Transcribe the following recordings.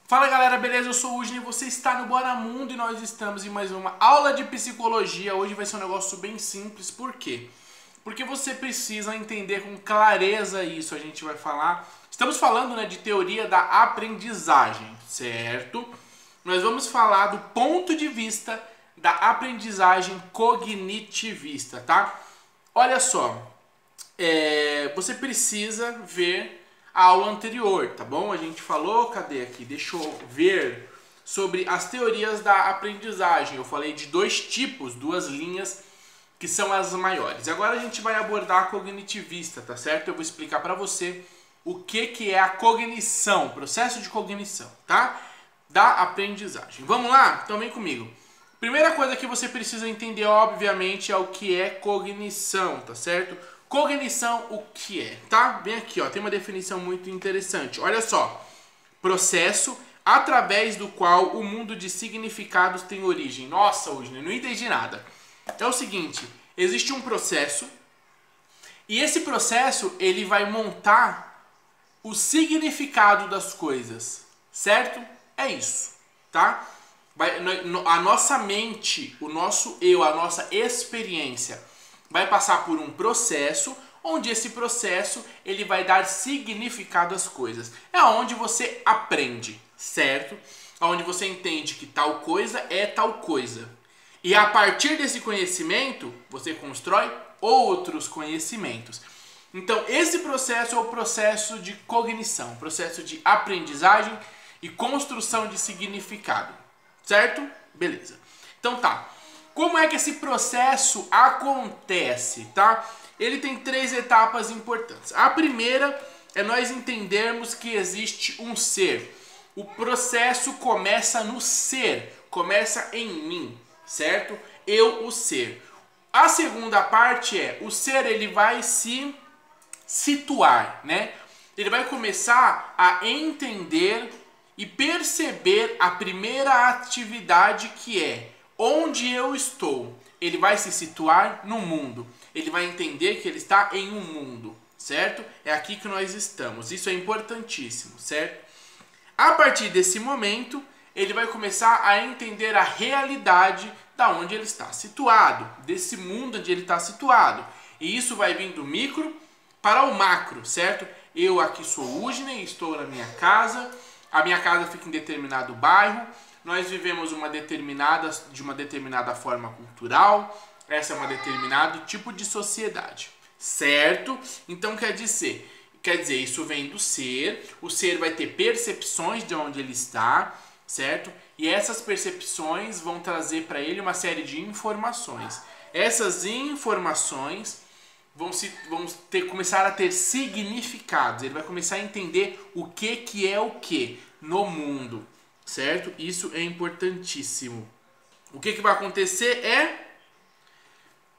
Fala galera, beleza? Eu sou o Ujne e você está no Bora Mundo e nós estamos em mais uma aula de psicologia. Hoje vai ser um negócio bem simples, por quê? Porque você precisa entender com clareza isso, a gente vai falar. Estamos falando, de teoria da aprendizagem, certo? Nós vamos falar do ponto de vista da aprendizagem cognitivista, tá? Olha só, você precisa ver a aula anterior, tá bom? A gente falou, cadê aqui? Deixa eu ver sobre as teorias da aprendizagem. Eu falei de dois tipos, duas linhas que são as maiores. Agora a gente vai abordar a cognitivista, tá certo? Eu vou explicar para você o que é a cognição, processo de cognição, tá? Da aprendizagem. Vamos lá? Então vem comigo. Primeira coisa que você precisa entender, obviamente, é o que é cognição, tá certo? Cognição, o que é, tá? Bem aqui, ó, tem uma definição muito interessante. Olha só, processo através do qual o mundo de significados tem origem. Nossa, hoje não entendi nada. É o seguinte, existe um processo e esse processo ele vai montar o significado das coisas, certo? É isso, tá? A nossa mente, o nosso eu, a nossa experiência vai passar por um processo, onde esse processo ele vai dar significado às coisas. É onde você aprende, certo? Onde você entende que tal coisa é tal coisa. E a partir desse conhecimento, você constrói outros conhecimentos. Então, esse processo é o processo de cognição, processo de aprendizagem e construção de significado, certo? Beleza. Então tá. Como é que esse processo acontece, tá? Ele tem três etapas importantes. A primeira é nós entendermos que existe um ser. O processo começa no ser, começa em mim, certo? Eu, o ser. A segunda parte é, o ser ele vai se situar, né? Ele vai começar a entender e perceber a primeira atividade que é onde eu estou. Ele vai se situar no mundo. Ele vai entender que ele está em um mundo, certo? É aqui que nós estamos. Isso é importantíssimo, certo? A partir desse momento, ele vai começar a entender a realidade da onde ele está situado, desse mundo onde ele está situado. E isso vai vir do micro para o macro, certo? Eu aqui sou o Ujne, estou na minha casa. A minha casa fica em determinado bairro. Nós vivemos de uma determinada forma cultural. Essa é uma determinado tipo de sociedade, certo? Então quer dizer, isso vem do ser. O ser vai ter percepções de onde ele está, certo? E essas percepções vão trazer para ele uma série de informações. Essas informações começar a ter significados. Ele vai começar a entender o que é o que no mundo, certo? Isso é importantíssimo. O que vai acontecer é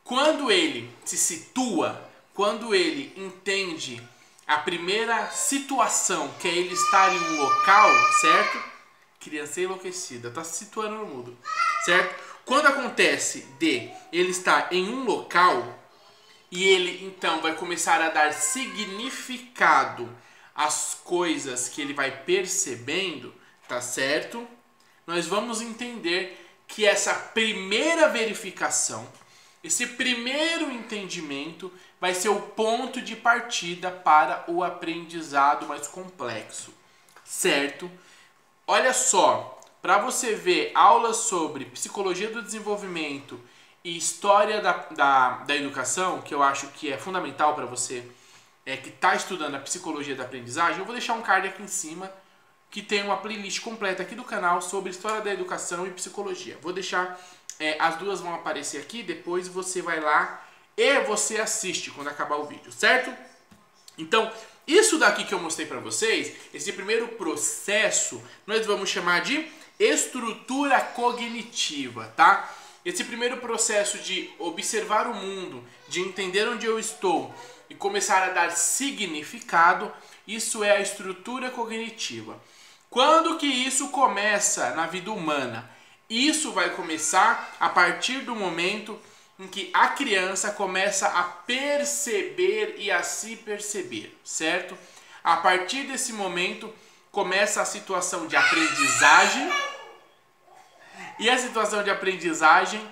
quando ele se situa, quando ele entende a primeira situação, que é ele estar em um local, certo? Criança enlouquecida, está se situando no mundo, certo? Quando acontece de ele estar em um local e ele então vai começar a dar significado às coisas que ele vai percebendo, tá certo? Nós vamos entender que essa primeira verificação, esse primeiro entendimento vai ser o ponto de partida para o aprendizado mais complexo, certo? Olha só, para você ver aulas sobre psicologia do desenvolvimento e história da educação, que eu acho que é fundamental para você que está estudando a psicologia da aprendizagem, eu vou deixar um card aqui em cima que tem uma playlist completa aqui do canal sobre história da educação e psicologia. Vou deixar, as duas vão aparecer aqui, depois você vai lá e você assiste quando acabar o vídeo, certo? Então, isso daqui que eu mostrei para vocês, esse primeiro processo, nós vamos chamar de estrutura cognitiva, tá? Esse primeiro processo de observar o mundo, de entender onde eu estou e começar a dar significado, isso é a estrutura cognitiva. Quando que isso começa na vida humana? Isso vai começar a partir do momento em que a criança começa a perceber e a se perceber, certo? A partir desse momento começa a situação de aprendizagem. E a situação de aprendizagem,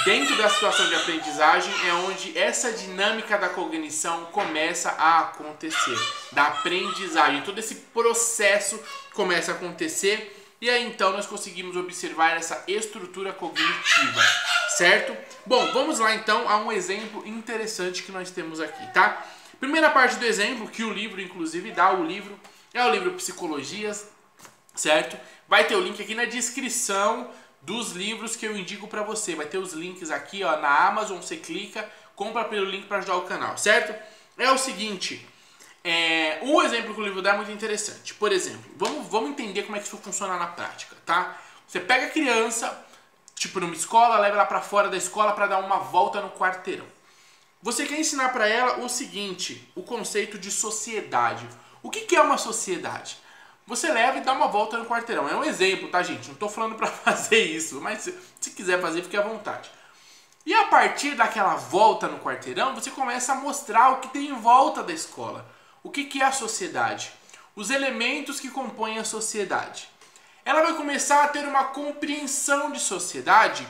dentro da situação de aprendizagem, é onde essa dinâmica da cognição começa a acontecer, da aprendizagem. Todo esse processo começa a acontecer e aí então nós conseguimos observar essa estrutura cognitiva, certo? Bom, vamos lá então a um exemplo interessante que nós temos aqui, tá? Primeira parte do exemplo, que o livro inclusive dá, o livro Psicologias, certo? Vai ter o link aqui na descrição dos livros que eu indico para você. Vai ter os links aqui, ó, na Amazon, você clica, compra pelo link para ajudar o canal, certo? É o seguinte, o exemplo que o livro dá é muito interessante. Por exemplo, vamos entender como é que isso funciona na prática, tá? Você pega a criança, tipo numa escola, leva ela para fora da escola para dar uma volta no quarteirão. Você quer ensinar para ela o seguinte, o conceito de sociedade. O que é uma sociedade? Você leva e dá uma volta no quarteirão. É um exemplo, tá, gente? Não estou falando para fazer isso, mas se quiser fazer, fique à vontade. E a partir daquela volta no quarteirão, você começa a mostrar o que tem em volta da escola. O que é a sociedade? Os elementos que compõem a sociedade. Ela vai começar a ter uma compreensão de sociedade,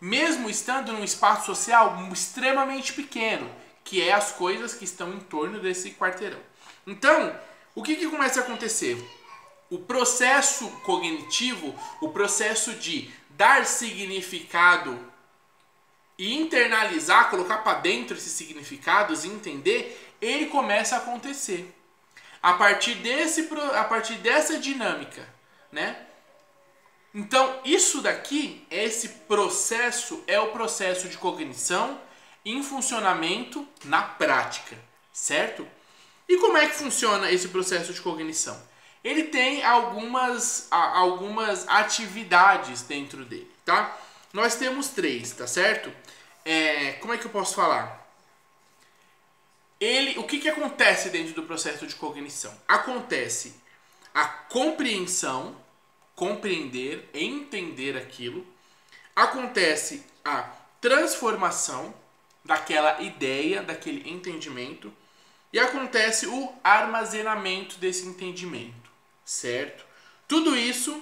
mesmo estando num espaço social extremamente pequeno, que é as coisas que estão em torno desse quarteirão. Então, o que começa a acontecer? O processo cognitivo, o processo de dar significado e internalizar, colocar para dentro esses significados e entender, ele começa a acontecer. A partir dessa dinâmica, né? Então, isso daqui, esse processo, é o processo de cognição em funcionamento na prática, certo? E como é que funciona esse processo de cognição? Ele tem algumas atividades dentro dele, tá? Nós temos 3, tá certo? Como é que eu posso falar? O que acontece dentro do processo de cognição? Acontece a compreensão, compreender, entender aquilo. Acontece a transformação daquela ideia, daquele entendimento. E acontece o armazenamento desse entendimento, certo? Tudo isso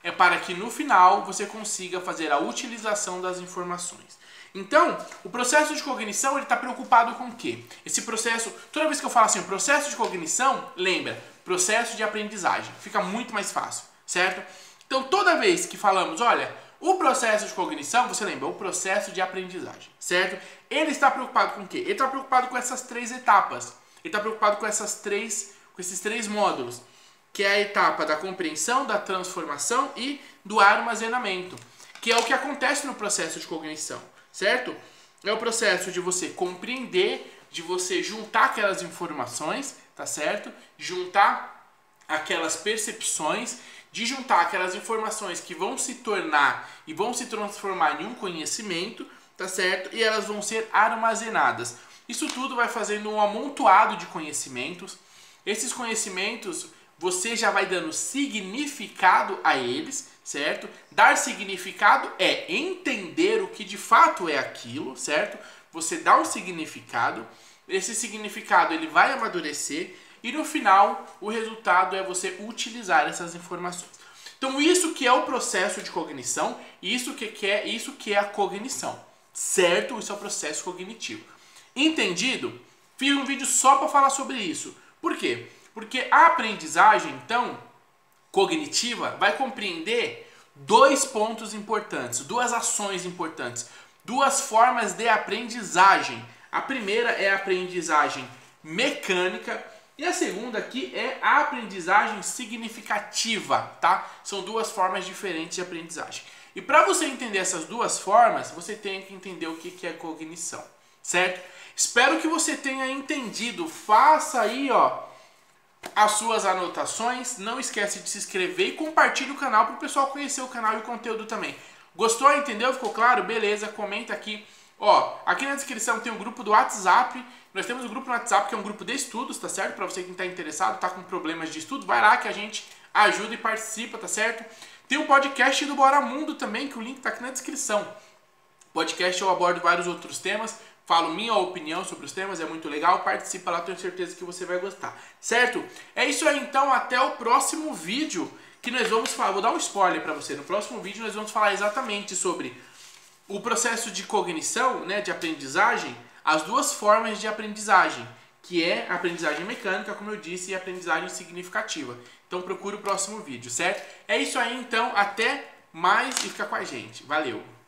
é para que no final você consiga fazer a utilização das informações. Então, o processo de cognição, ele está preocupado com o quê? Esse processo, toda vez que eu falo assim, o processo de cognição, lembra, processo de aprendizagem, fica muito mais fácil, certo? Então, toda vez que falamos, olha, o processo de cognição, você lembra, o processo de aprendizagem, certo? Ele está preocupado com o quê? Ele está preocupado com essas 3 etapas. Ele está preocupado com esses 3 módulos, que é a etapa da compreensão, da transformação e do armazenamento, que é o que acontece no processo de cognição, certo? É o processo de você compreender, de você juntar aquelas informações, tá certo? Juntar aquelas percepções, de juntar aquelas informações que vão se tornar e vão se transformar em um conhecimento, tá certo? E elas vão ser armazenadas. Isso tudo vai fazendo um amontoado de conhecimentos. Esses conhecimentos você já vai dando significado a eles, certo? Dar significado é entender o que de fato é aquilo, certo? Você dá um significado, esse significado ele vai amadurecer e no final o resultado é você utilizar essas informações. Então isso que é o processo de cognição, isso que é a cognição, certo? Isso é o processo cognitivo. Entendido? Fiz um vídeo só para falar sobre isso. Por quê? Porque a aprendizagem, então, cognitiva, vai compreender 2 pontos importantes, 2 ações importantes, 2 formas de aprendizagem. A primeira é a aprendizagem mecânica e a segunda aqui é a aprendizagem significativa, tá? São 2 formas diferentes de aprendizagem. E para você entender essas 2 formas, você tem que entender o que é cognição, certo? Espero que você tenha entendido. Faça aí, ó, as suas anotações, não esquece de se inscrever e compartilhe o canal para o pessoal conhecer o canal e o conteúdo também. Gostou? Entendeu? Ficou claro? Beleza, comenta aqui. Ó, aqui na descrição tem um grupo do WhatsApp. Nós temos um grupo no WhatsApp que é um grupo de estudos, tá certo? Para você que está interessado, tá com problemas de estudo, vai lá que a gente ajuda e participa, tá certo? Tem o podcast do Bora Mundo também, que o link tá aqui na descrição. Podcast eu abordo vários outros temas, falo minha opinião sobre os temas, é muito legal. Participa lá, tenho certeza que você vai gostar, certo? É isso aí então, até o próximo vídeo que nós vamos falar. Vou dar um spoiler para você. No próximo vídeo nós vamos falar exatamente sobre o processo de cognição, né, de aprendizagem, as duas formas de aprendizagem, que é a aprendizagem mecânica, como eu disse, e a aprendizagem significativa. Então procure o próximo vídeo, certo? É isso aí então, até mais e fica com a gente. Valeu!